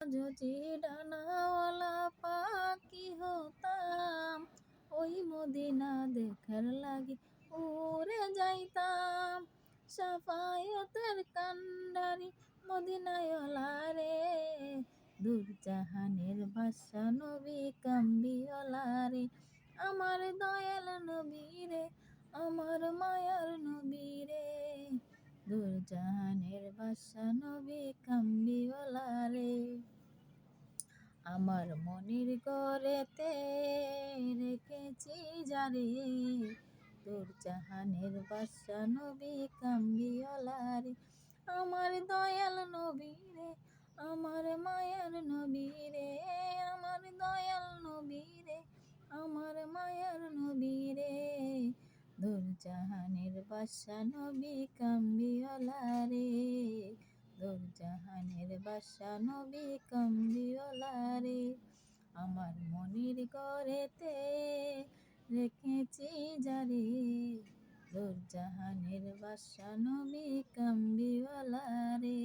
যদি ডানাওয়ালা পাখি হতাম, ওই মদিনা দেখার লাগি উড়ে যাইতাম। সাফায়তের কান্ডারি মদিনাওয়ালা রে, দূরজাহানের বাদশা নবী কামলিওয়ালা রে, আমার দয়াল নবী রে, আমার মায়ার নবী রে, দূরজাহানের বাদশা নবী কামলিওয়ালা রে। আমার মনির ঘরেতে রেখেছি যারে, দূরজাহানের বাদশা নবী কামলিওয়ালা রে, আমার দয়াল নবী রে, আমার মায়ার নবী রে, আমার দয়াল নবী রে, আমার মায়ার নবী রে, দূরজাহানের বাদশা নবী কামলিওয়ালা রে, দূরজাহানের বাদশা নবী কামলিওয়ালা রে। আমার মনির ঘরেতে রেখেছি যারে, দূরজাহানের বাদশা নবী কামলিওয়ালা রে।